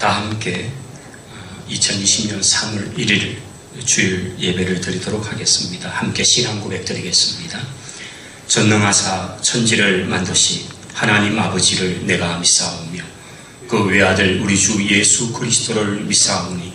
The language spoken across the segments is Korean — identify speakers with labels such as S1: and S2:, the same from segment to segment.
S1: 다 함께 2020년 3월 1일 주일 예배를 드리도록 하겠습니다. 함께 신앙 고백 드리겠습니다. 전능하사 천지를 만드신 하나님 아버지를 내가 믿사오며 그 외아들 우리 주 예수 그리스도를 믿사오니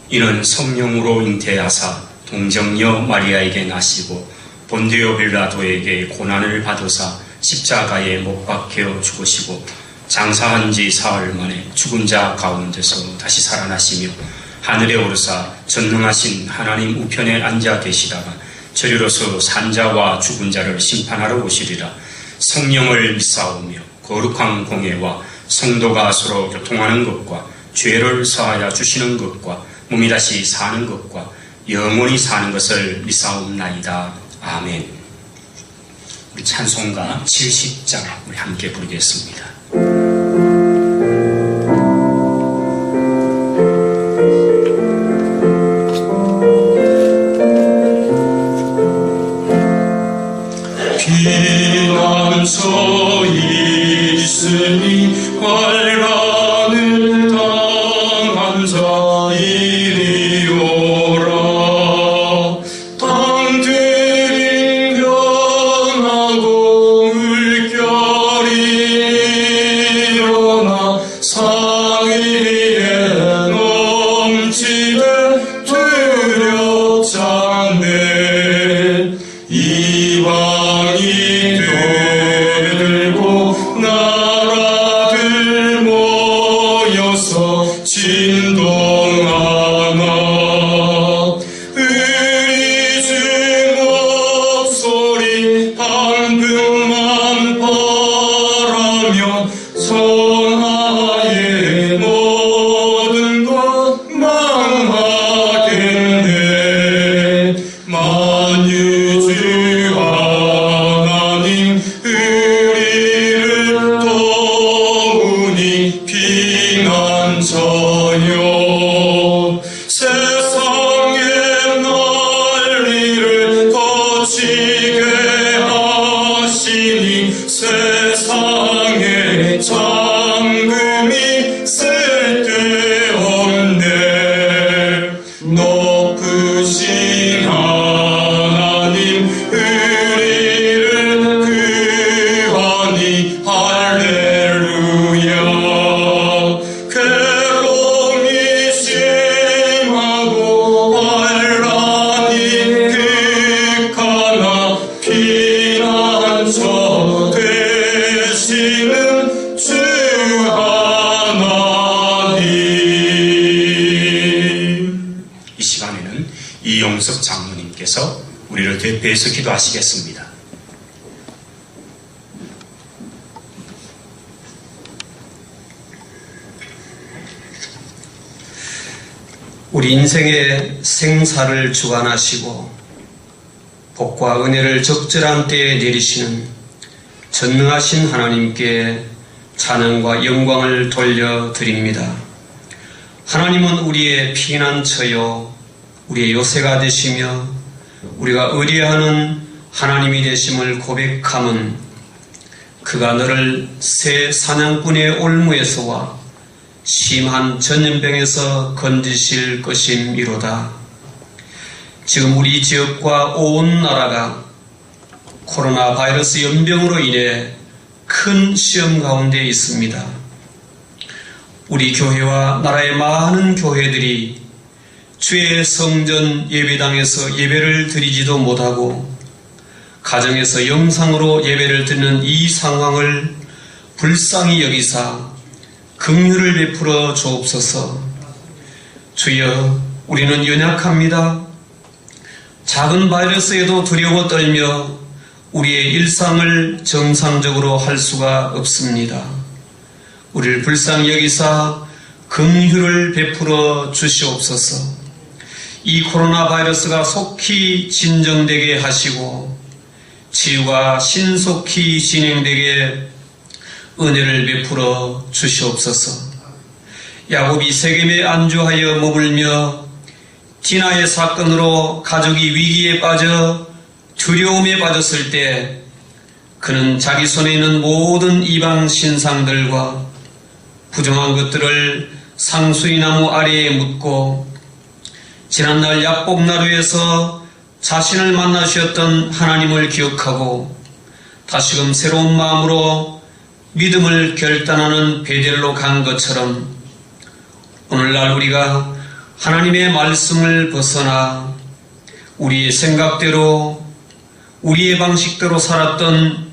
S1: 이는 성령으로 잉태하사 동정녀 마리아에게 나시고 본디오 빌라도에게 고난을 받으사 십자가에 못 박혀 죽으시고 장사한 지 사흘 만에 죽은 자 가운데서 다시 살아나시며 하늘에 오르사 전능하신 하나님 우편에 앉아 계시다가 저리로서 산자와 죽은 자를 심판하러 오시리라. 성령을 믿사오며 거룩한 공예와 성도가 서로 교통하는 것과 죄를 사하여 주시는 것과 몸이 다시 사는 것과 영원히 사는 것을 믿사옵나이다. 아멘. 우리 찬송가 70장 우리 함께 부르겠습니다.
S2: 피난처 있으니 환난을 당한 자 이리 오라. 땅들이 변하고 물결이 일어나 상 위에 넘치네 두렵잖네. 이방이 들고 나라들 모여서 진동하나. 우리 주 목소리 한 분만 바라면 천하의 모든 것 망하겠네. 만유주 하나님 우리를 도우니 피난처요. 세상의 난리를 거치게 하시니 세상의 잠금이 쓸데없네. 높으신 하나님 우리를 구하니 할렐루야. 괴로움이 심하고 환난이 극하나 피난처 되시는 주 하나님.
S1: 이 시간에는 이용석 장로님께서 우리를 대표해서 기도하시겠습니다.
S3: 우리 인생의 생사를 주관하시고 복과 은혜를 적절한 때에 내리시는 전능하신 하나님께 찬양과 영광을 돌려드립니다. 하나님은 우리의 피난처요 우리의 요새가 되시며 우리가 의뢰하는 하나님이 되심을 고백함은 그가 너를 새 사냥꾼의 올무에서와 심한 전염병에서 건지실 것임이로다. 지금 우리 지역과 온 나라가 코로나 바이러스 연병으로 인해 큰 시험 가운데 있습니다. 우리 교회와 나라의 많은 교회들이 주의 성전 예배당에서 예배를 드리지도 못하고 가정에서 영상으로 예배를 드리는 이 상황을 불쌍히 여기사 긍휼을 베풀어 주옵소서. 주여, 우리는 연약합니다. 작은 바이러스에도 두려워 떨며 우리의 일상을 정상적으로 할 수가 없습니다. 우리를 불쌍히 여기사 긍휼을 베풀어 주시옵소서. 이 코로나 바이러스가 속히 진정되게 하시고 치유가 신속히 진행되게 은혜를 베풀어 주시옵소서. 야곱이 세겜에 안주하여 머물며 디나의 사건으로 가족이 위기에 빠져 두려움에 빠졌을 때 그는 자기 손에 있는 모든 이방 신상들과 부정한 것들을 상수리 나무 아래에 묻고 지난날 야복나루에서 자신을 만나주셨던 하나님을 기억하고 다시금 새로운 마음으로 믿음을 결단하는 베델로 간 것처럼 오늘날 우리가 하나님의 말씀을 벗어나 우리의 생각대로 우리의 방식대로 살았던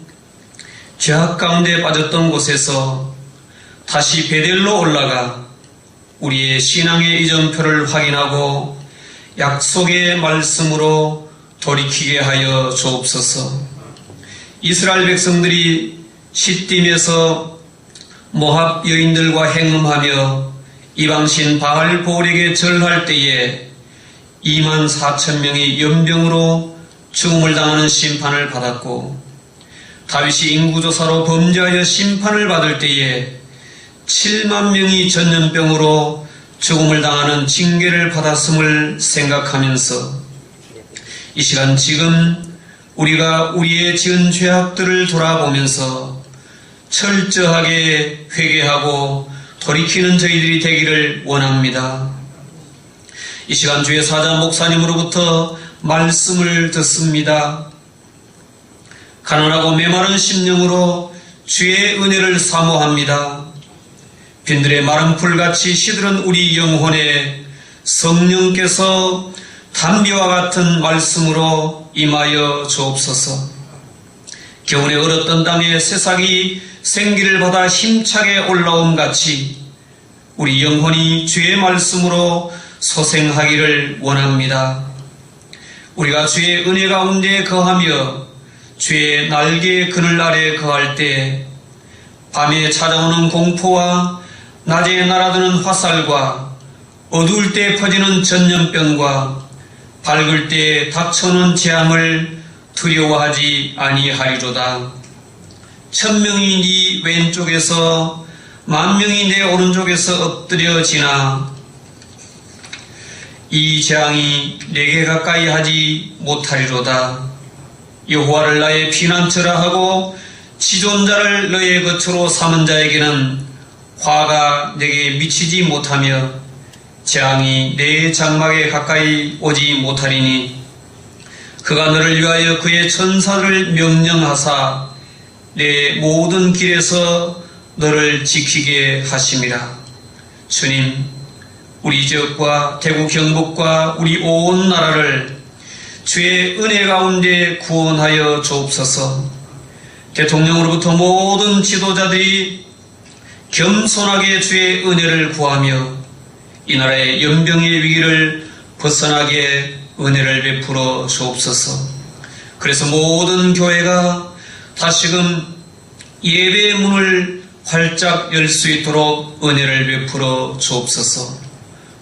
S3: 죄악 가운데 빠졌던 곳에서 다시 베델로 올라가 우리의 신앙의 이정표를 확인하고 약속의 말씀으로 돌이키게 하여 주옵소서. 이스라엘 백성들이 시딤에서 모압 여인들과 행음하며 이방신 바알볼에게 절할 때에 24,000명이 연병으로 죽음을 당하는 심판을 받았고 다윗이 인구조사로 범죄하여 심판을 받을 때에 7만 명이 전염병으로 죽음을 당하는 징계를 받았음을 생각하면서 이 시간 지금 우리가 우리의 지은 죄악들을 돌아보면서 철저하게 회개하고 돌이키는 저희들이 되기를 원합니다. 이 시간 주의 사자 목사님으로부터 말씀을 듣습니다. 가난하고 메마른 심령으로 주의 은혜를 사모합니다. 빈들의 마른 풀같이 시들은 우리 영혼에 성령께서 단비와 같은 말씀으로 임하여 주옵소서. 겨울에 얼었던 땅에 새싹이 생기를 받아 힘차게 올라옴 같이 우리 영혼이 주의 말씀으로 소생하기를 원합니다. 우리가 주의 은혜 가운데 거하며 주의 날개 그늘 아래 거할 때 밤에 찾아오는 공포와 낮에 날아드는 화살과 어두울 때 퍼지는 전염병과 밝을 때 닥쳐오는 재앙을 두려워하지 아니하리로다. 1000명이 네 왼쪽에서 10,000명이 내 오른쪽에서 엎드려지나 이 재앙이 내게 가까이 하지 못하리로다. 여호와를 나의 피난처라 하고 지존자를 너의 거처로 삼은 자에게는 화가 내게 미치지 못하며 재앙이 내 장막에 가까이 오지 못하리니 그가 너를 위하여 그의 천사를 명령하사 내 모든 길에서 너를 지키게 하심이라. 주님, 우리 지역과 대구 경북과 우리 온 나라를 주의 은혜 가운데 구원하여 주옵소서. 대통령으로부터 모든 지도자들이 겸손하게 주의 은혜를 구하며 이 나라의 연병의 위기를 벗어나게 은혜를 베풀어 주옵소서. 그래서 모든 교회가 다시금 예배의 문을 활짝 열 수 있도록 은혜를 베풀어 주옵소서.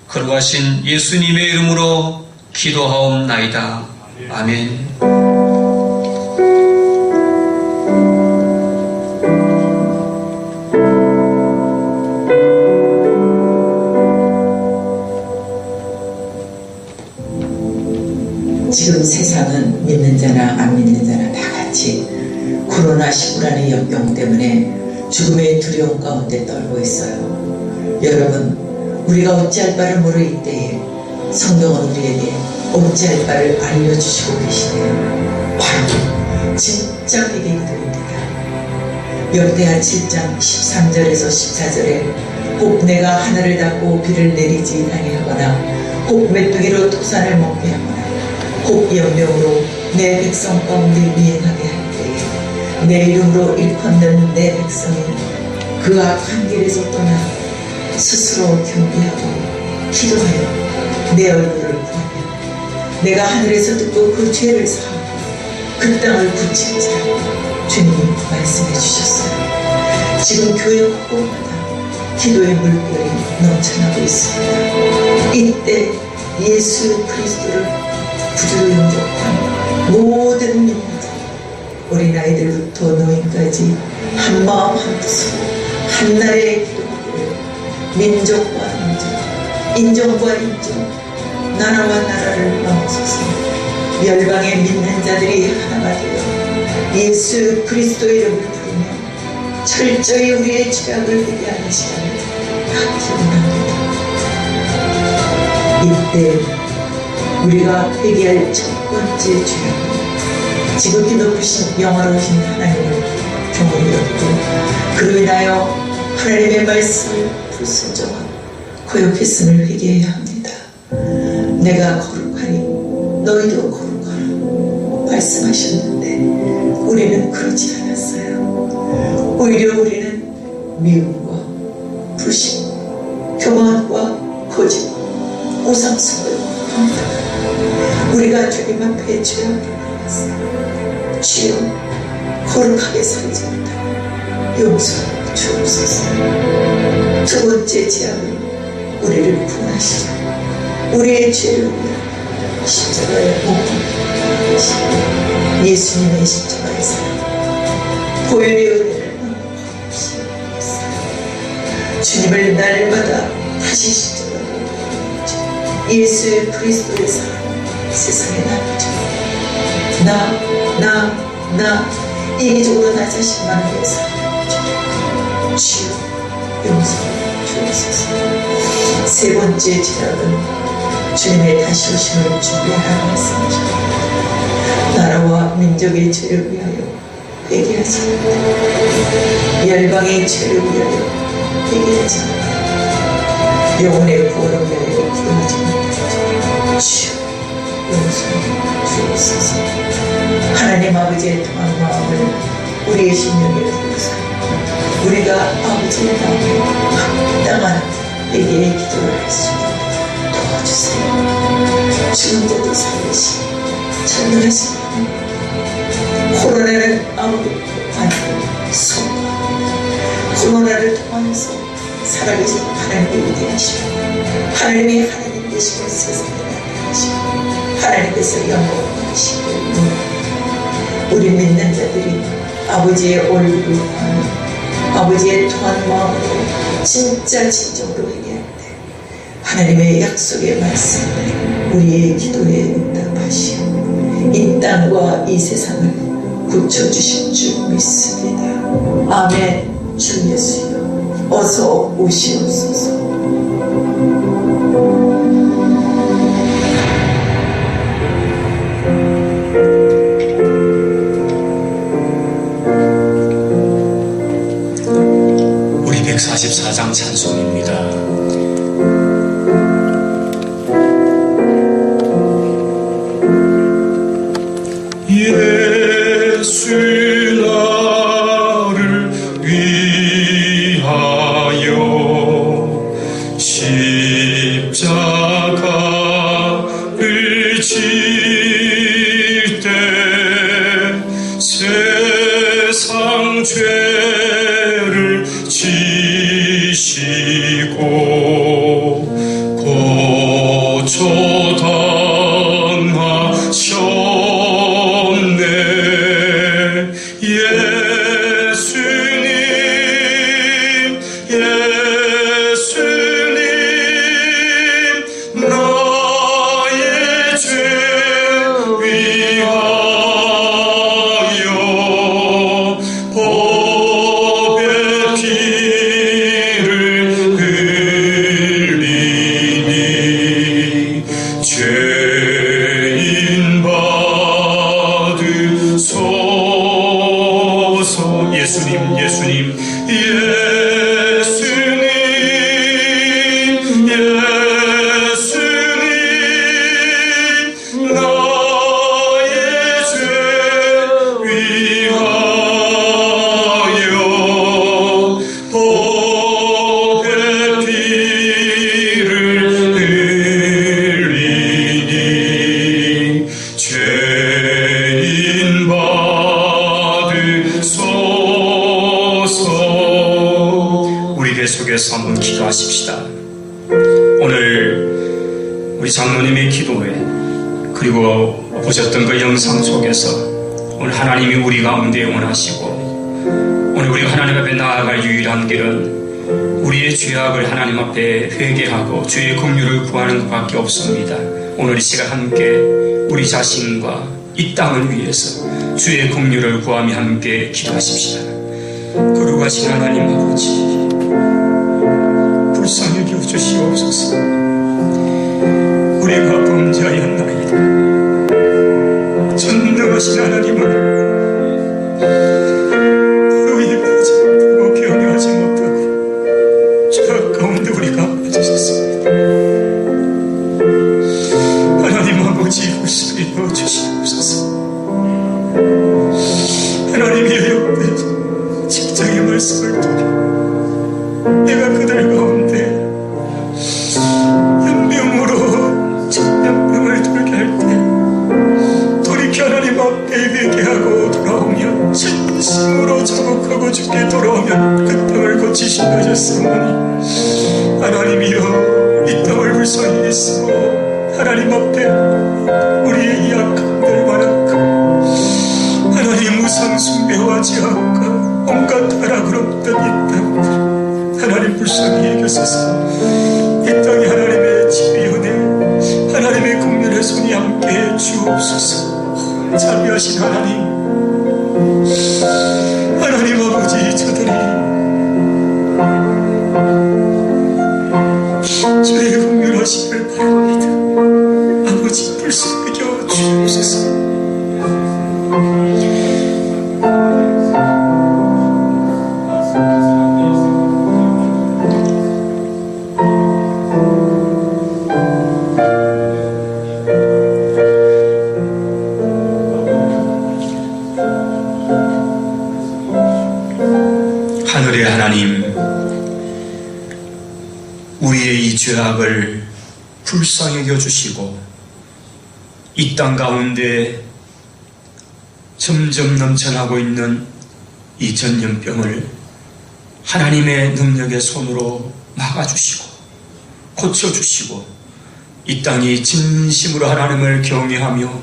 S3: 거룩하신 예수님의 이름으로 기도하옵나이다. 아멘.
S4: 지금 세상은 믿는 자나 안 믿는 자나 다 같이 코로나19라는 역병 때문에 죽음의 두려움 가운데 떨고 있어요. 여러분, 우리가 어찌할 바를 모를 이때에 성경은 우리에게 어찌할 바를 알려주시고 계시네요. 바로 진짜 회개기도입니다. 역대하 7장 13절에서 14절에 혹 내가 하늘을 닫고 비를 내리지 아니하거나 혹 메뚜기로 토산을 먹게 하거나 혹 연병으로 내 백성 가운데 미행하게 할 때에 내 이름으로 일컫는 내 백성이 그 악한 길에서 떠나 스스로 경배하고 기도하여 내 얼굴을 구하며 내가 하늘에서 듣고 그 죄를 사하고 그 땅을 굳히자 주님이 말씀해 주셨어요. 지금 교회 곳곳마다 기도의 물결이 넘쳐나고 있습니다. 이때 예수 그리스도를 구주로 영접한 모든 민족, 어린아이들부터 노인까지 한마음 한뜻으로 한날에 기도하기를 민족과 민족, 인종과 인종, 나라와 나라를 넘어서서 열방의 믿는 자들이 하나가 되어 예수 그리스도의 이름을 부르며 철저히 우리의 죄악을 회개하는 시간을 갖기 원합니다. 네, 우리가 회개할 첫 번째 죄악은 지극히 높으신 영화로우신 하나님을 경험하였고 그로 인하여 하나님의 말씀을 불순종하고 거역했음을 회개해야 합니다. 내가 거룩하니 너희도 거룩하라 말씀하셨는데 우리는 그렇지 않았어요. 오히려 우리는 미움과 불신, 교만과 거짓, 우상숭배로 합니다. 우리가 주님 앞에 죄악을 행했어요. 주여 거룩하게 살지 못하고 용서하고 주옵소서. 두 번째 제약은 우리를 구원하시라. 우리의 죄를 위하여 십자가에 못 박혀 계시고 예수님의 십자가의 사랑, 보혈의 은혜를 너무 주님을 날마다 다시 십자가에 못 박혀 예수 그리스도의 사랑 세상에 나누죠. 나 이기적으로 나 자신만을 위해서 주여 용서해 주옵소서. 세 번째 제약은 주님의 다시 오심을 준비하라는 말씀이죠. 나라와 민족의 죄를 위하여 회개하지 못하고 열방의 죄를 위하여 회개하지 못하고 영혼의 구원을 위하여 기도하지 못하고 주여 용서해 주옵소서. 하나님 아버지의 통한 마음을 우리의 심령에 두어서 우리가 아버지의 마음에 합당한 회개의 기도를 할 수 있도록 도와주세요. 죽은 자도 살리시 전능하신 하나님, 코로나는 아무도 아니고 성과 코로나를 통하여서 살아계신 하나님의 위대하시고 하나님의 하나님 되시고 세상에 나타나시고 하나님께서 영광을 받으시고 우리 믿는 자들이 아버지의 얼굴을 구하는 아버지의 통한 마음으로 진짜 진정으로 회개할 때 하나님의 약속의 말씀을 우리의 기도에 응답하시오 이 땅과 이 세상을 고쳐주실 줄 믿습니다. 아멘. 주 예수여 어서 오시옵소서.
S1: 우리 144장 찬송입니다.
S2: 예수 나를 위하여 십자가를 질 때 세상 죄를 지시고 고초당하셨네. 예수님 나의 죄 위하여 법의 피를 흘리니 죄인 받으소서. 예수님 나의 죄 위하여 법의 피를 흘리니 죄인 받으소서.
S1: 우리 계속해서 한번 기도하십시다. 오늘 우리 장로님의 기도에 그리고 보셨던 그 영상 속에서 오늘 하나님이 우리 가운데 원하시고 오늘 우리가 하나님 앞에 나아갈 유일한 길은 우리의 죄악을 하나님 앞에 회개하고 주의 긍휼을 구하는 것밖에 없습니다. 오늘 이 시간 함께 우리 자신과 이 땅을 위해서 주의 긍휼을 구하며 함께 기도하십시다. 거룩하신 하나님 아버지, 불쌍히 여겨주시옵소서. 우리가 범죄하였나이다. 전능하신 하나님을 의입하지 못하고 경외하지 못하고 죄악 가운데 우리가 빠지셨습니다. 하나님 아버지 불쌍히 여주시옵소서. 하나님의 옆에 직장의 말씀을 통해 내가 그들 가운데 연병으로 천년병을 돌게 할 때 돌이켜 하나님 앞에 회개하고 돌아오면 진심으로 자복하고 주께 돌아오면 그 땅을 고치신다 하셨사오니 하나님이여 이 땅을 불쌍히 여기시고 하나님 앞에 우리의 이 약함들 완악함 하나님 우상 숭배와 제약과 온갖 타락을 없던 이 땅들 하나님 불쌍히 여기소서. 이 땅에 하나님의 집의 은혜 하나님의 국면의 손이 함께해 주옵소서. 자비하신 하나님 하나님 아버지 저들이 주의 국면하시길 바랍니다. 아버지 불쌍히 여겨 주옵소서. 하늘의 하나님, 우리의 이 죄악을 불쌍히 여겨주시고 이 땅 가운데 점점 넘쳐나고 있는 이 전염병을 하나님의 능력의 손으로 막아주시고 고쳐주시고 이 땅이 진심으로 하나님을 경외하며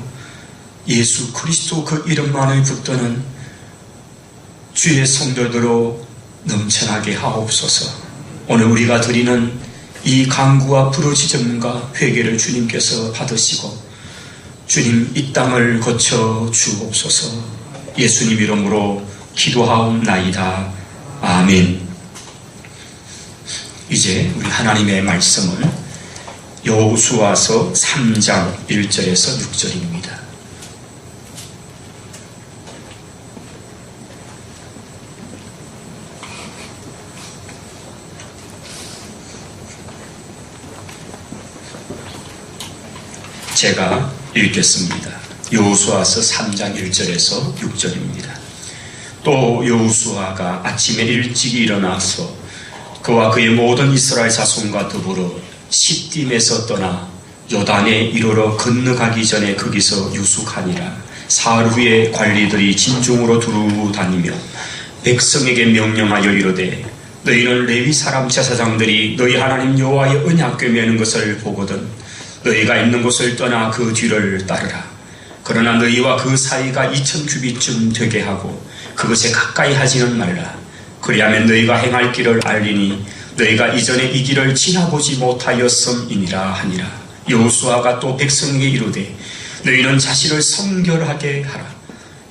S1: 예수 그리스도 그 이름만을 붙드는 주의 성도들로 넘쳐나게 하옵소서. 오늘 우리가 드리는 이 간구와 부르짖음과 회개를 주님께서 받으시고 주님 이 땅을 거쳐 주옵소서. 예수님 이름으로 기도하옵나이다. 아멘. 이제 우리 하나님의 말씀은 여호수아서 3장 1절에서 6절입니다. 제가 읽겠습니다. 여호수아서 3장 1절에서 6절입니다. 또 여호수아가 아침에 일찍 일어나서 그와 그의 모든 이스라엘 자손과 더불어 시딤에서 떠나 요단에 이르러 건너가기 전에 거기서 유숙하니라. 사흘 후에 관리들이 진중으로 두루 다니며 백성에게 명령하여 이르되 너희는 레위 사람 제사장들이 너희 하나님 여호와의 언약궤 메는 것을 보거든 너희가 있는 곳을 떠나 그 뒤를 따르라. 그러나 너희와 그 사이가 2000규빗쯤 되게 하고 그것에 가까이 하지는 말라. 그리하면 너희가 행할 길을 알리니 너희가 이전에 이 길을 지나보지 못하였음이니라 하니라. 여호수아가 또 백성에게 이르되 너희는 자신을 성결하게 하라.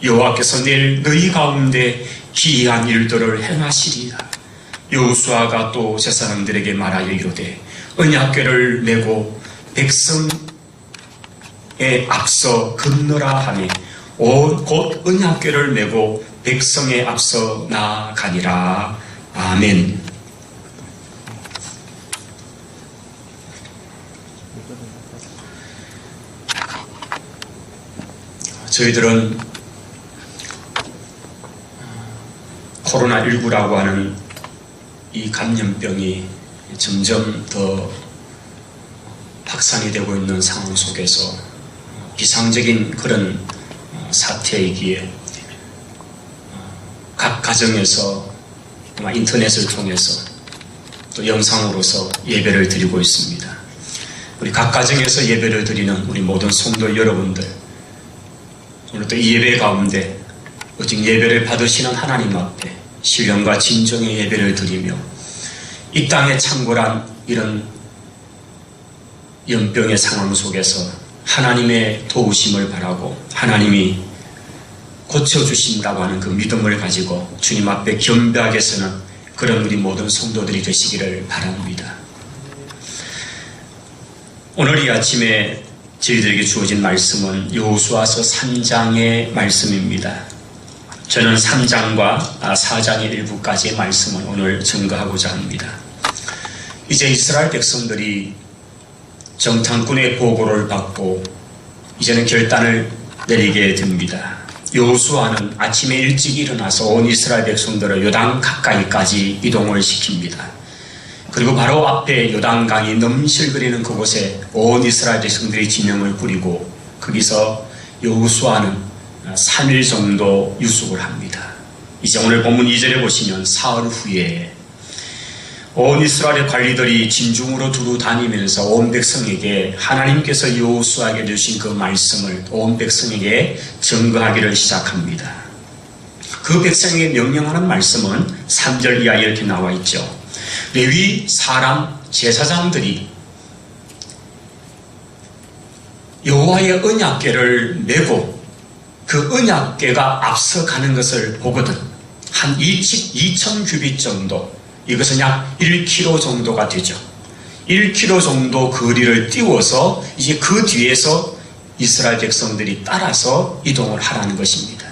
S1: 여호와께서 내일 너희 가운데 기이한 일들을 행하시리라. 여호수아가 또 제사장들에게 말하여 이르되 언약궤를 메고 백성에 앞서 건너라 하니 곧 언약궤를 메고 백성에 앞서 나아가니라. 아멘. 저희들은 코로나19라고 하는 이 감염병이 점점 더 확산이 되고 있는 상황 속에서 비상적인 그런 사태이기에 각 가정에서 아마 인터넷을 통해서 또 영상으로서 예배를 드리고 있습니다. 우리 각 가정에서 예배를 드리는 우리 모든 성도 여러분들, 오늘 또 이 예배 가운데 오직 예배를 받으시는 하나님 앞에 신령과 진정의 예배를 드리며 이 땅에 창궐한 이런 연병의 상황 속에서 하나님의 도우심을 바라고 하나님이 고쳐주신다고 하는 그 믿음을 가지고 주님 앞에 겸비하게 서는 그런 우리 모든 성도들이 되시기를 바랍니다. 오늘 이 아침에 저희들에게 주어진 말씀은 여호수아서 3장의 말씀입니다. 저는 3장과 4장의 일부까지의 말씀을 오늘 증거하고자 합니다. 이제 이스라엘 백성들이 정탐꾼의 보고를 받고 이제는 결단을 내리게 됩니다. 여호수아는 아침에 일찍 일어나서 온 이스라엘 백성들을 요단 가까이까지 이동을 시킵니다. 그리고 바로 앞에 요단강이 넘실거리는 그곳에 온 이스라엘 백성들이 진영을 꾸리고 거기서 여호수아는 3일 정도 유숙을 합니다. 이제 오늘 본문 2절에 보시면 사흘 후에 온 이스라엘의 관리들이 진중으로 두루 다니면서 온 백성에게 하나님께서 여호수아에게 주신 그 말씀을 온 백성에게 증거하기를 시작합니다. 그 백성에게 명령하는 말씀은 3절 이하에 이렇게 나와 있죠. 레위 사람 제사장들이 여호와의 언약궤를 메고 그 언약궤가 앞서가는 것을 보거든 한 2,000 규빗 정도, 이것은 약 1km 정도가 되죠. 1km 정도 거리를 띄워서 이제 그 뒤에서 이스라엘 백성들이 따라서 이동을 하라는 것입니다.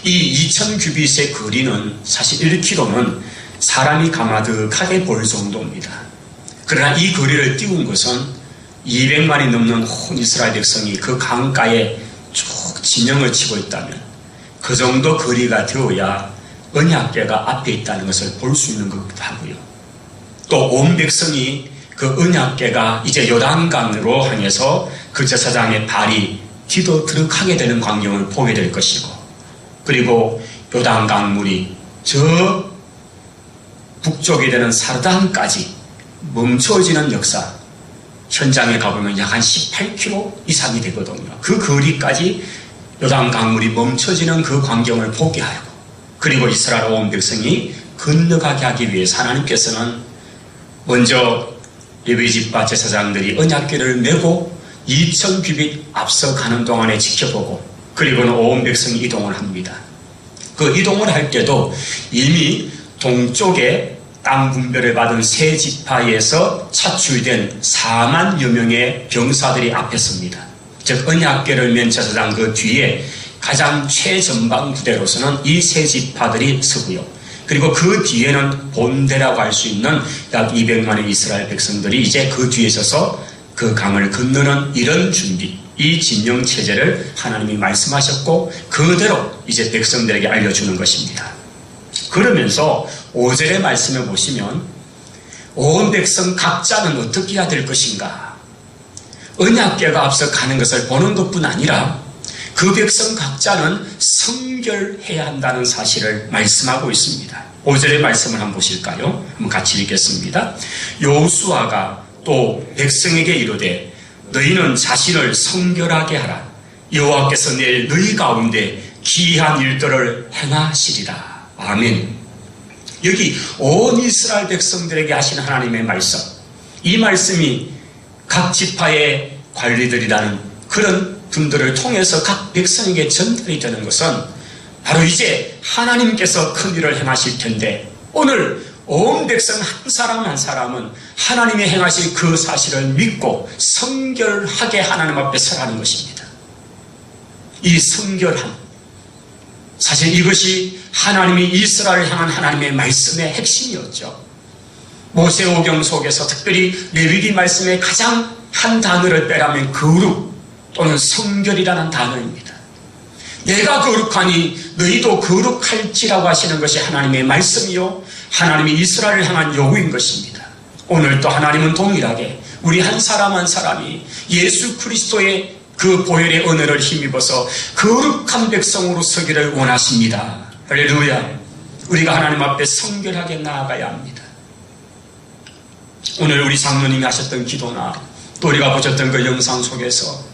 S1: 이 2,000 규빗의 거리는 사실 1km는 사람이 가마득하게 볼 정도입니다. 그러나 이 거리를 띄운 것은 200만이 넘는 온 이스라엘 백성이 그 강가에 쭉 진영을 치고 있다면 그 정도 거리가 되어야 언약궤가 앞에 있다는 것을 볼 수 있는 것이기도 하고요. 또 온 백성이 그 언약궤가 이제 요단강으로 향해서 그 제사장의 발이 디도드럭하게 되는 광경을 보게 될 것이고, 그리고 요단강물이 저 북쪽에 되는 사르단까지 멈춰지는 역사, 현장에 가보면 약 한 18km 이상이 되거든요. 그 거리까지 요단강물이 멈춰지는 그 광경을 보게 하고, 그리고 이스라엘 온 백성이 건너가게 하기 위해서 하나님께서는 먼저 레위지파 제사장들이 언약궤를 메고 2,000 규빗 앞서가는 동안에 지켜보고, 그리고는 온 백성이 이동을 합니다. 그 이동을 할 때도 이미 동쪽에 땅 분별을 받은 세 지파에서 차출된 4만여 명의 병사들이 앞에 섭니다. 즉 언약궤를 맨 제사장 그 뒤에 가장 최전방 부대로서는 이 세 지파들이 서고요. 그리고 그 뒤에는 본대라고 할 수 있는 약 200만의 이스라엘 백성들이 이제 그 뒤에 서서 그 강을 건너는 이런 준비, 이 진영 체제를 하나님이 말씀하셨고 그대로 이제 백성들에게 알려주는 것입니다. 그러면서 5절의 말씀을 보시면 온 백성 각자는 어떻게 해야 될 것인가, 언약궤가 앞서 가는 것을 보는 것뿐 아니라 그 백성 각자는 성결해야 한다는 사실을 말씀하고 있습니다. 5절의 말씀을 한번 보실까요? 한번 같이 읽겠습니다. 여호수아가 또 백성에게 이르되 너희는 자신을 성결하게 하라. 여호와께서 내일 너희 가운데 기이한 일들을 행하시리라. 아멘. 여기 온 이스라엘 백성들에게 하신 하나님의 말씀, 이 말씀이 각 지파의 관리들이라는 그런 분들을 통해서 각 백성에게 전달이 되는 것은 바로 이제 하나님께서 큰 일을 행하실 텐데, 오늘 온 백성 한 사람 한 사람은 하나님이 행하실 그 사실을 믿고 성결하게 하나님 앞에 서라는 것입니다. 이 성결함, 사실 이것이 하나님이 이스라엘을 향한 하나님의 말씀의 핵심이었죠. 모세오경 속에서 특별히 레위기 말씀의 가장 한 단어를 빼라면 거룩 또는 성결이라는 단어입니다. 내가 거룩하니 너희도 거룩할지라고 하시는 것이 하나님의 말씀이요, 하나님이 이스라엘을 향한 요구인 것입니다. 오늘도 하나님은 동일하게 우리 한 사람 한 사람이 예수 그리스도의 그 보혈의 은혜를 힘입어서 거룩한 백성으로 서기를 원하십니다. 할렐루야. 우리가 하나님 앞에 성결하게 나아가야 합니다. 오늘 우리 장로님이 하셨던 기도나 또 우리가 보셨던 그 영상 속에서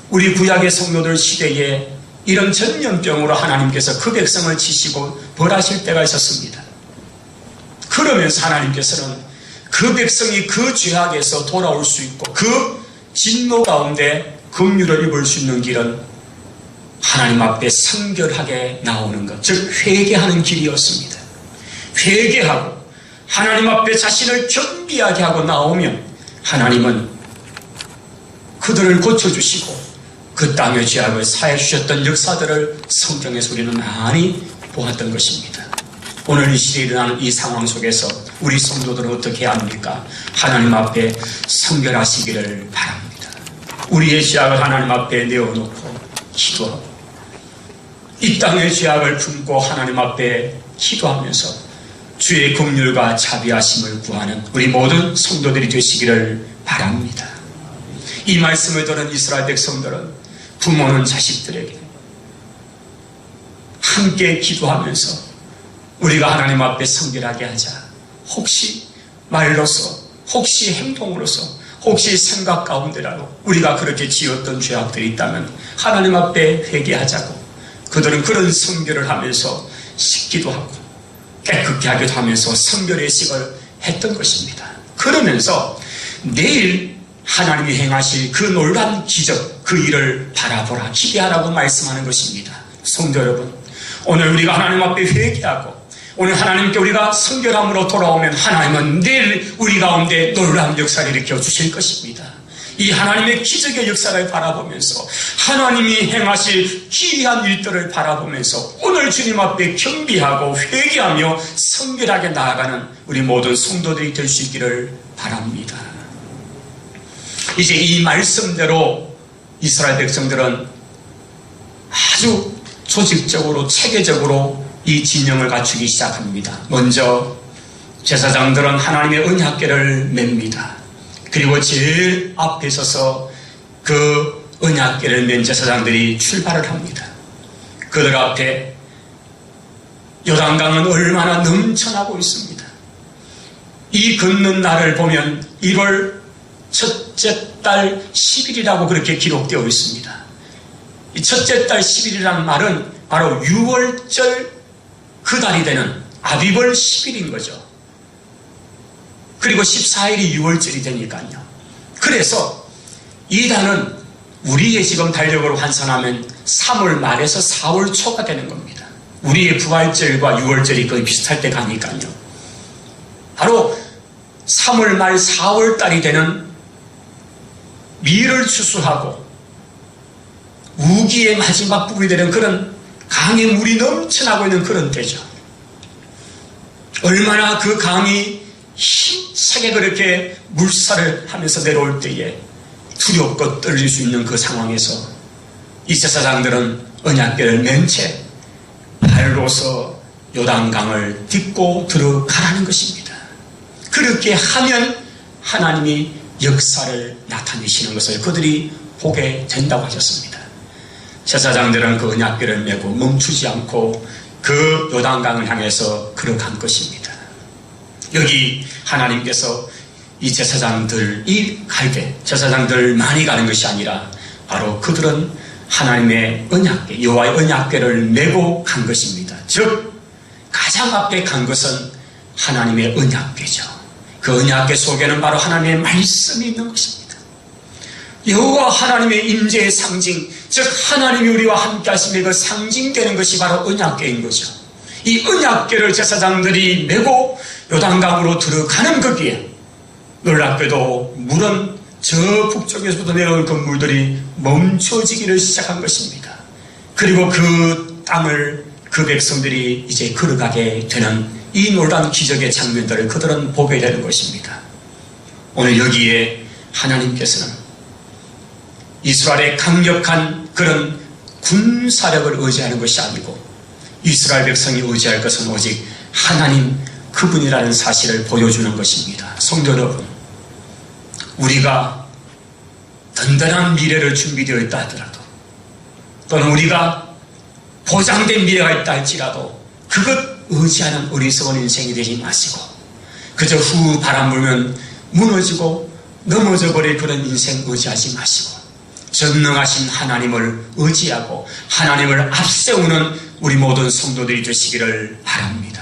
S1: 우리 구약의 성도들 시대에 이런 전염병으로 하나님께서 그 백성을 치시고 벌하실 때가 있었습니다. 그러면서 하나님께서는 그 백성이 그 죄악에서 돌아올 수 있고 그 진노 가운데 긍휼을 입을 수 있는 길은 하나님 앞에 성결하게 나오는 것, 즉 회개하는 길이었습니다. 회개하고 하나님 앞에 자신을 겸비하게 하고 나오면 하나님은 그들을 고쳐주시고 그 땅의 죄악을 사해 주셨던 역사들을 성경에서 우리는 많이 보았던 것입니다. 오늘 이 시대에 일어나는 이 상황 속에서 우리 성도들은 어떻게 해야 합니까? 하나님 앞에 성결하시기를 바랍니다. 우리의 죄악을 하나님 앞에 내어놓고 기도하고 이 땅의 죄악을 품고 하나님 앞에 기도하면서 주의 긍휼과 자비하심을 구하는 우리 모든 성도들이 되시기를 바랍니다. 이 말씀을 들은 이스라엘 백성들은 부모는 자식들에게 함께 기도하면서 우리가 하나님 앞에 성결하게 하자. 혹시 말로서, 혹시 행동으로서, 혹시 생각 가운데라도 우리가 그렇게 지었던 죄악들이 있다면 하나님 앞에 회개하자고 그들은 그런 성결을 하면서 씻기도 하고 깨끗게 하기도 하면서 성결의 식을 했던 것입니다. 그러면서 내일 하나님이 행하실 그 놀라운 기적, 그 일을 바라보라, 기대하라고 말씀하는 것입니다. 성도 여러분, 오늘 우리가 하나님 앞에 회개하고 오늘 하나님께 우리가 성결함으로 돌아오면 하나님은 내일 우리 가운데 놀라운 역사를 일으켜 주실 것입니다. 이 하나님의 기적의 역사를 바라보면서 하나님이 행하실 기이한 일들을 바라보면서 오늘 주님 앞에 겸비하고 회개하며 성결하게 나아가는 우리 모든 성도들이 될 수 있기를 바랍니다. 이제 이 말씀대로 이스라엘 백성들은 아주 조직적으로 체계적으로 이 진영을 갖추기 시작합니다. 먼저 제사장들은 하나님의 언약궤를 맵니다. 그리고 제일 앞에 서서 그 언약궤를 맨 제사장들이 출발을 합니다. 그들 앞에 요단강은 얼마나 넘쳐나고 있습니다. 이 걷는 날을 보면 1월 첫째 달 10일이라고 그렇게 기록되어 있습니다. 이 첫째 달 10일이라는 말은 바로 6월절 그 달이 되는 아비벌 10일인 거죠. 그리고 14일이 6월절이 되니까요. 그래서 이 달은 우리의 지금 달력으로 환산하면 3월 말에서 4월 초가 되는 겁니다. 우리의 부활절과 6월절이 거의 비슷할 때 가니까요. 바로 3월 말 4월 달이 되는 밀을 추수하고 우기의 마지막 부분이 되는 그런 강에 물이 넘쳐나고 있는 그런 때죠. 얼마나 그 강이 힘차게 그렇게 물살을 하면서 내려올 때에 두렵고 떨릴 수 있는 그 상황에서 이 제사장들은 언약궤를 맨 채 발로서 요단강을 딛고 들어가라는 것입니다. 그렇게 하면 하나님이 역사를 나타내시는 것을 그들이 보게 된다고 하셨습니다. 제사장들은 그 언약궤를 메고 멈추지 않고 그 요단강을 향해서 걸어간 것입니다. 여기 하나님께서 이 제사장들이 갈 때 제사장들만이 가는 것이 아니라 바로 그들은 하나님의 언약궤, 여호와의 언약궤를 메고 간 것입니다. 즉 가장 앞에 간 것은 하나님의 언약궤죠. 그 언약궤 속에는 바로 하나님의 말씀이 있는 것입니다. 여호와 하나님의 임재의 상징, 즉 하나님이 우리와 함께 하심의 그 상징되는 것이 바로 언약궤인 거죠. 이 언약궤를 제사장들이 메고 요단강으로 들어가는 거기에 놀랍게도 물은 저 북쪽에서부터 내려온 그 물들이 멈춰지기를 시작한 것입니다. 그리고 그 땅을 그 백성들이 이제 걸어가게 되는 이 놀라운 기적의 장면들을 그들은 보게 되는 것입니다. 오늘 여기에 하나님께서는 이스라엘의 강력한 그런 군사력을 의지하는 것이 아니고 이스라엘 백성이 의지할 것은 오직 하나님 그분이라는 사실을 보여주는 것입니다. 성도 여러분, 우리가 든든한 미래를 준비되어 있다 하더라도 또는 우리가 보장된 미래가 있다 할지라도 그것 의지하는 어리석은 인생이 되지 마시고 그저 후 바람 불면 무너지고 넘어져 버릴 그런 인생 의지하지 마시고 전능하신 하나님을 의지하고 하나님을 앞세우는 우리 모든 성도들이 되시기를 바랍니다.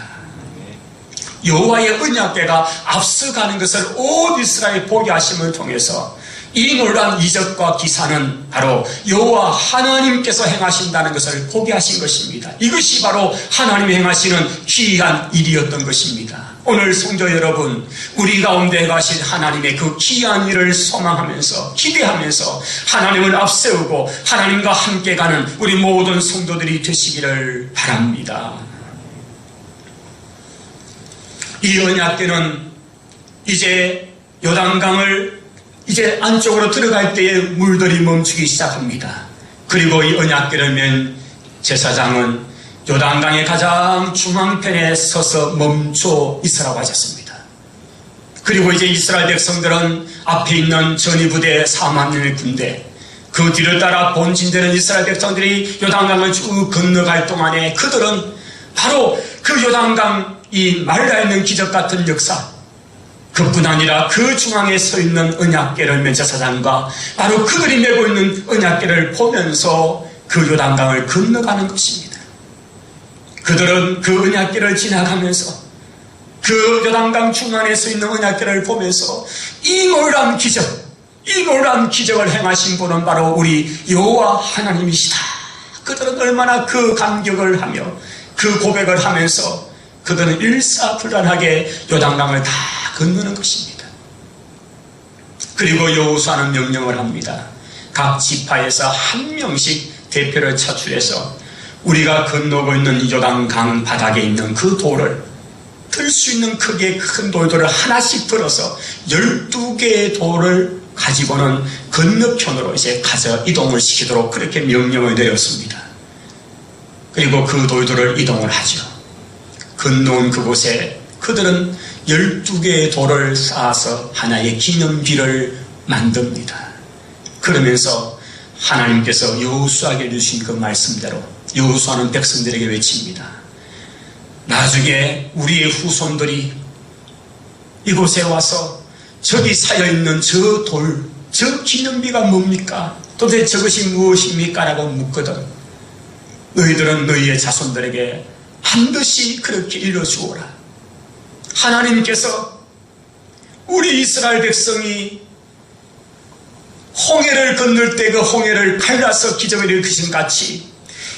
S1: 여호와의 언약궤가 앞서가는 것을 온 이스라엘 보게 하심을 통해서 이 놀라운 이적과 기사는 바로 여호와 하나님께서 행하신다는 것을 보게 하신 것입니다. 이것이 바로 하나님이 행하시는 기이한 일이었던 것입니다. 오늘 성도 여러분, 우리 가운데 가신 하나님의 그 귀한 일을 소망하면서 기대하면서 하나님을 앞세우고 하나님과 함께 가는 우리 모든 성도들이 되시기를 바랍니다. 이 언약궤는 이제 요단강을 이제 안쪽으로 들어갈 때에 물들이 멈추기 시작합니다. 그리고 이 언약궤를 맨 제사장은 요단강의 가장 중앙편에 서서 멈춰 있으라고 하셨습니다. 그리고 이제 이스라엘 백성들은 앞에 있는 전위부대 4만 명의 군대, 그 뒤를 따라 본진되는 이스라엘 백성들이 요단강을 쭉 건너갈 동안에 그들은 바로 그 요단강 이 말라있는 기적 같은 역사, 그뿐 아니라 그 중앙에 서 있는 언약궤를 맨 제사장과 바로 그들이 메고 있는 언약궤를 보면서 그 요단강을 건너가는 것입니다. 그들은 그 언약궤를 지나가면서 그 요단강 중앙에 서 있는 언약궤를 보면서 이 놀라운 기적을 행하신 분은 바로 우리 여호와 하나님이시다. 그들은 얼마나 그 감격을 하며 그 고백을 하면서 그들은 일사불란하게 요단강을 다 건너는 것입니다. 그리고 여호수아는 명령을 합니다. 각 지파에서 한 명씩 대표를 차출해서 우리가 건너고 있는 요단강 바닥에 있는 그 돌을, 들 수 있는 크기의 큰 돌들을 하나씩 들어서 12개의 돌을 가지고는 건너편으로 이제 가져 이동을 시키도록 그렇게 명령을 내렸습니다. 그리고 그 돌들을 이동을 하죠. 건너온 그곳에 그들은 12개의 돌을 쌓아서 하나의 기념비를 만듭니다. 그러면서 하나님께서 여호수아에게 주신 그 말씀대로 여호수아는 백성들에게 외칩니다. 나중에 우리의 후손들이 이곳에 와서 저기 쌓여있는 저 돌, 저 기념비가 뭡니까? 도대체 저것이 무엇입니까? 라고 묻거든. 너희들은 너희의 자손들에게 반드시 그렇게 일러주오라. 하나님께서 우리 이스라엘 백성이 홍해를 건널 때 그 홍해를 갈라서 기적을 일으키신 같이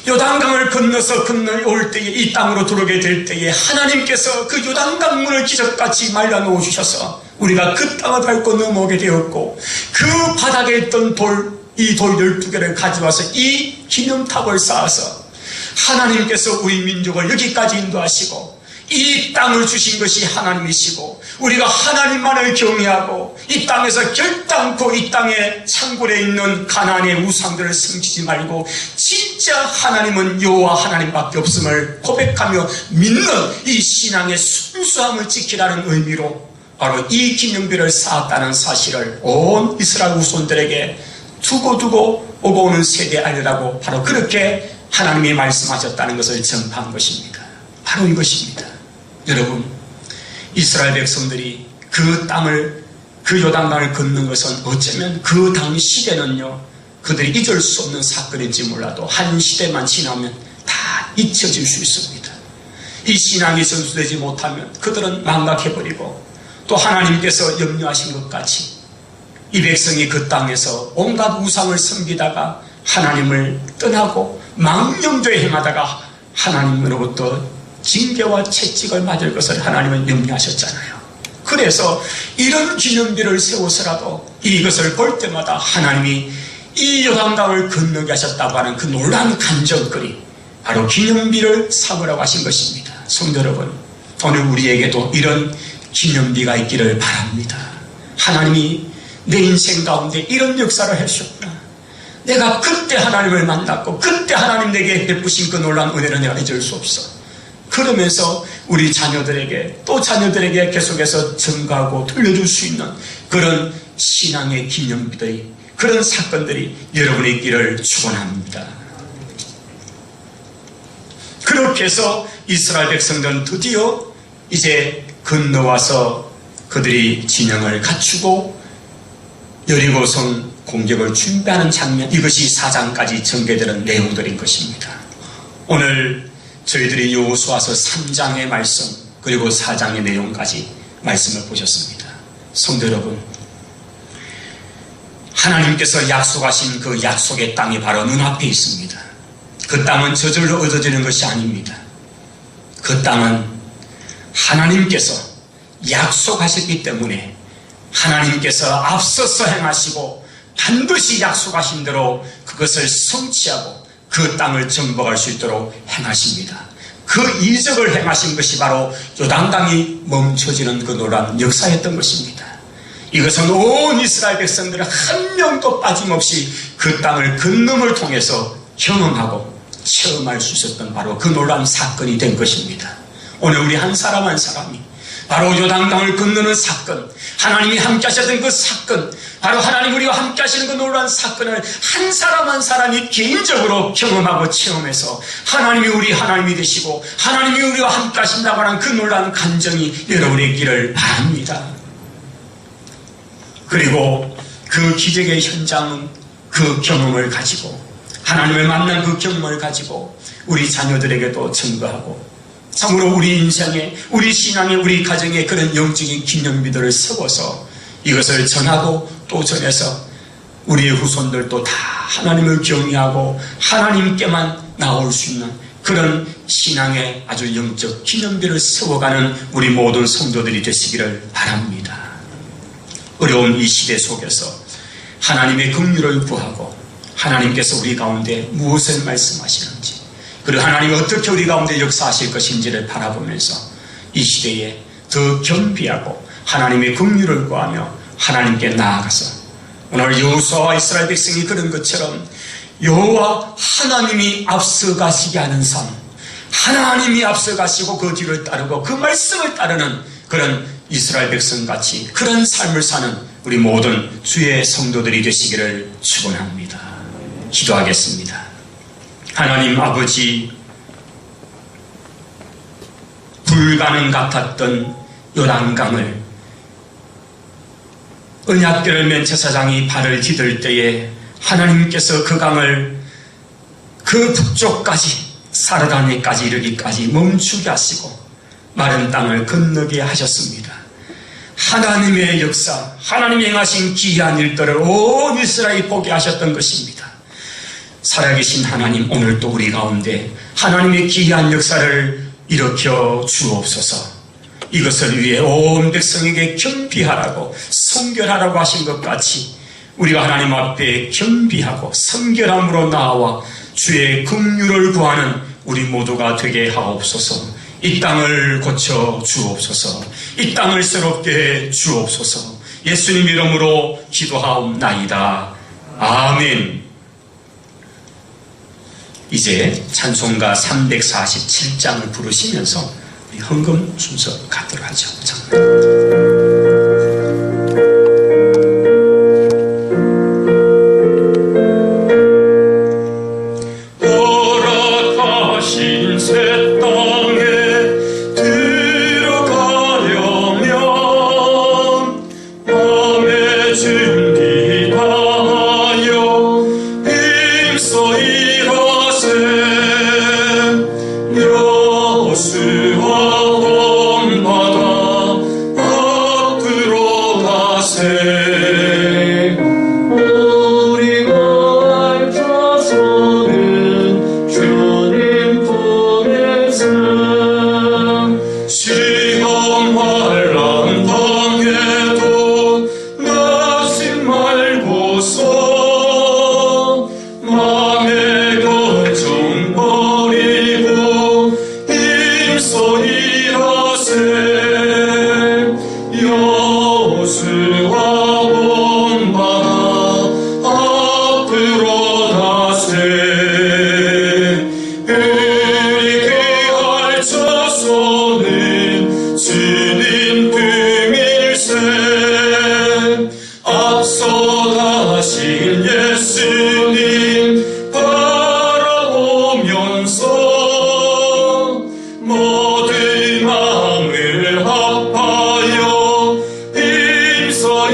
S1: 요단강을 건너서 건너올 때에 이 땅으로 들어오게 될 때에 하나님께서 그 요단강물을 기적같이 말라놓으셔서 우리가 그 땅을 밟고 넘어오게 되었고 그 바닥에 있던 이 돌 12개를 가져와서 이 기념탑을 쌓아서 하나님께서 우리 민족을 여기까지 인도하시고 이 땅을 주신 것이 하나님이시고 우리가 하나님만을 경외하고 이 땅에서 결단코 이 땅의 창굴에 있는 가나안의 우상들을 섬기지 말고 진짜 하나님은 여호와 하나님밖에 없음을 고백하며 믿는 이 신앙의 순수함을 지키라는 의미로 바로 이 기념비를 쌓았다는 사실을 온 이스라엘 후손들에게 두고 오고 오는 세대에 알리라고 바로 그렇게 하나님이 말씀하셨다는 것을 전파한 것입니다. 바로 이것입니다. 여러분, 이스라엘 백성들이 그 땅을, 그 요단강을 걷는 것은 어쩌면 그 당시대는요, 그들이 잊을 수 없는 사건인지 몰라도 한 시대만 지나면 다 잊혀질 수 있습니다. 이 신앙이 전수되지 못하면 그들은 망각해버리고 또 하나님께서 염려하신 것 같이 이 백성이 그 땅에서 온갖 우상을 섬기다가 하나님을 떠나고 망령되이 행하다가 하나님으로부터 징계와 채찍을 맞을 것을 하나님은 염려하셨잖아요. 그래서 이런 기념비를 세워서라도 이것을 볼 때마다 하나님이 이 요단강을 건너게 하셨다고 하는 그 놀라운 간증거리, 바로 기념비를 삼으라고 하신 것입니다. 성도 여러분, 오늘 우리에게도 이런 기념비가 있기를 바랍니다. 하나님이 내 인생 가운데 이런 역사를 해주셨구나. 내가 그때 하나님을 만났고 그때 하나님 내게 베푸신 그 놀라운 은혜를 내가 잊을 수 없어. 그러면서 우리 자녀들에게 또 자녀들에게 계속해서 증가하고 들려줄 수 있는 그런 신앙의 기념비들이, 그런 사건들이 여러분의 있기를 축원합니다. 그렇게 해서 이스라엘 백성들은 드디어 이제 건너와서 그들이 진영을 갖추고 여리고성 공격을 준비하는 장면, 이것이 4장까지 전개되는 내용들인 것입니다. 오늘 저희들이 여호수아서 3장의 말씀 그리고 4장의 내용까지 말씀을 보셨습니다. 성도 여러분, 하나님께서 약속하신 그 약속의 땅이 바로 눈앞에 있습니다. 그 땅은 저절로 얻어지는 것이 아닙니다. 그 땅은 하나님께서 약속하셨기 때문에 하나님께서 앞서서 행하시고 반드시 약속하신 대로 그것을 성취하고 그 땅을 정복할 수 있도록 행하십니다. 그 이적을 행하신 것이 바로 요단강이 멈춰지는 그 놀라운 역사였던 것입니다. 이것은 온 이스라엘 백성들은 한 명도 빠짐없이 그 땅을 건너을 통해서 경험하고 체험할 수 있었던 바로 그 놀라운 사건이 된 것입니다. 오늘 우리 한 사람 한 사람이 바로 요단강을 건너는 사건, 하나님이 함께 하셨던 그 사건, 바로 하나님 우리와 함께 하시는 그 놀라운 사건을 한 사람 한 사람이 개인적으로 경험하고 체험해서 하나님이 우리 하나님이 되시고 하나님이 우리와 함께 하신다고 하는 그 놀라운 감정이 여러분의 있기를 바랍니다. 그리고 그 기적의 현장은 그 경험을 가지고 하나님을 만난 그 경험을 가지고 우리 자녀들에게도 증거하고 참으로 우리 인생에, 우리 신앙에, 우리 가정에 그런 영적인 기념비들을 세워서 이것을 전하고 또 전해서 우리의 후손들도 다 하나님을 경외하고 하나님께만 나올 수 있는 그런 신앙의 아주 영적 기념비를 세워가는 우리 모든 성도들이 되시기를 바랍니다. 어려운 이 시대 속에서 하나님의 긍휼을 구하고 하나님께서 우리 가운데 무엇을 말씀하시는지 그리고 하나님이 어떻게 우리 가운데 역사하실 것인지를 바라보면서 이 시대에 더 겸비하고 하나님의 긍휼을 구하며 하나님께 나아가서 오늘 여호수아와 이스라엘 백성이 그런 것처럼 여호와 하나님이 앞서가시게 하는 삶, 하나님이 앞서가시고 그 뒤를 따르고 그 말씀을 따르는 그런 이스라엘 백성같이 그런 삶을 사는 우리 모든 주의 성도들이 되시기를 축원합니다. 기도하겠습니다. 하나님 아버지, 불가능 같았던 요단강을 언약궤를 맨 제사장이 발을 디딜 때에 하나님께서 그 강을 그 북쪽까지 사르다니까지 이르기까지 멈추게 하시고 마른 땅을 건너게 하셨습니다. 하나님의 역사, 하나님이 행하신 기이한 일들을 온 이스라엘이 보게 하셨던 것입니다. 살아계신 하나님, 오늘도 우리 가운데 하나님의 기이한 역사를 일으켜 주옵소서. 이것을 위해 온 백성에게 겸비하라고 성결하라고 하신 것 같이 우리가 하나님 앞에 겸비하고 성결함으로 나와 주의 긍휼을 구하는 우리 모두가 되게 하옵소서. 이 땅을 고쳐 주옵소서. 이 땅을 새롭게 해 주옵소서. 예수님 이름으로 기도하옵나이다. 아멘. 이제 찬송가 347장을 부르시면서 우리 헌금 순서 갖도록 하죠.
S2: 허락하신 새 땅에 들어가려면 마음의 준비 다하여 힘써 일하세. 여호수아 본받아 앞으로 가세. 우리가 알자서는 주님 품에서 시험 환난 당해도 낙심 말고서 마음의 걱정 버리고 힘써 일하세. 여호수아 본받아 앞으로 가세. 우리 귀할 자손은 주님 품일세. 앞서 가신 예수님 바라보면서 모든 마음을 합하여 힘써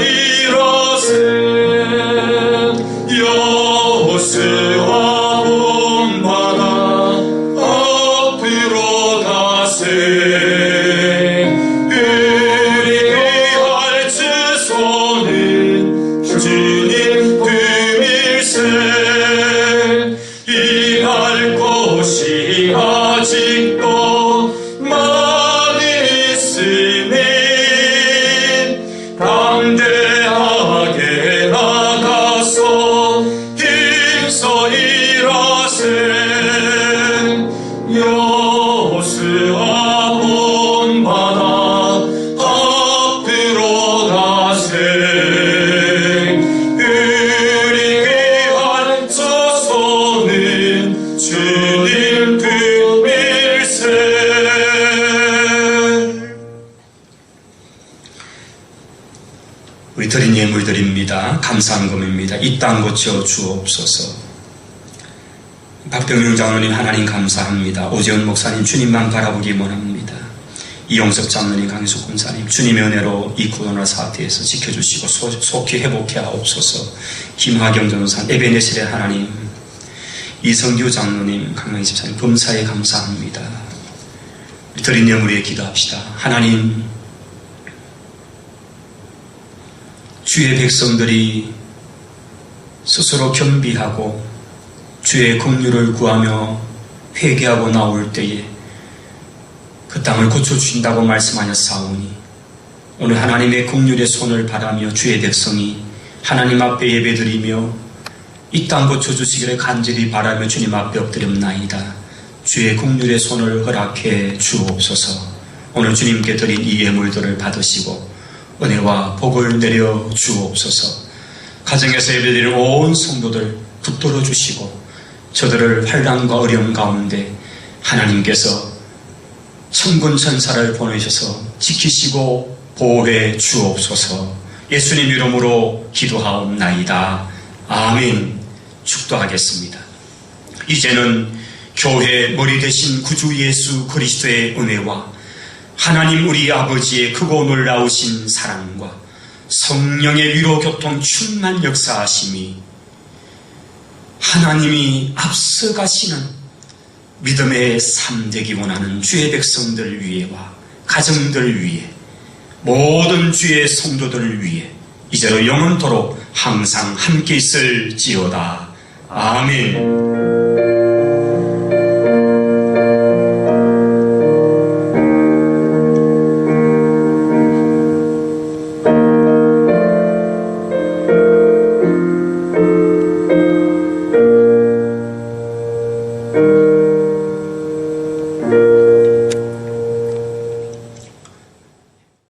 S1: 우리 드린 예물드립니다. 감사한금입니다. 이 땅 고쳐 주옵소서. 박병용 장로님 하나님 감사합니다. 오재훈 목사님 주님만 바라보기 원합니다. 이용섭 장로님, 강희숙 군사님 주님의 은혜로 이 코로나 사태에서 지켜주시고 속히 회복해 하옵소서. 김하경 전도사님, 에베네셀의 하나님, 이성규 장로님, 강명희 집사님 범사에 감사합니다. 드린 예물에 기도합시다. 하나님, 주의 백성들이 스스로 겸비하고 주의 긍휼을 구하며 회개하고 나올 때에 그 땅을 고쳐주신다고 말씀하셨사오니 오늘 하나님의 긍휼의 손을 바라며 주의 백성이 하나님 앞에 예배드리며 이 땅 고쳐주시기를 간절히 바라며 주님 앞에 엎드렸나이다. 주의 긍휼의 손을 허락해 주옵소서. 오늘 주님께 드린 이 예물들을 받으시고 은혜와 복을 내려 주옵소서. 가정에서 예배드리는 온 성도들 붙들어 주시고 저들을 환난과 어려움 가운데 하나님께서 천군 천사를 보내셔서 지키시고 보호해 주옵소서. 예수님 이름으로 기도하옵나이다. 아멘. 축도하겠습니다. 이제는 교회 머리 되신 구주 예수 그리스도의 은혜와 하나님 우리 아버지의 크고 놀라우신 사랑과 성령의 위로 교통 충만 역사하심이 하나님이 앞서가시는 믿음의 삶 되기 원하는 주의 백성들 위에와 가정들 위에 모든 주의 성도들 위에 이제로 영원토록 항상 함께 있을지어다. 아멘.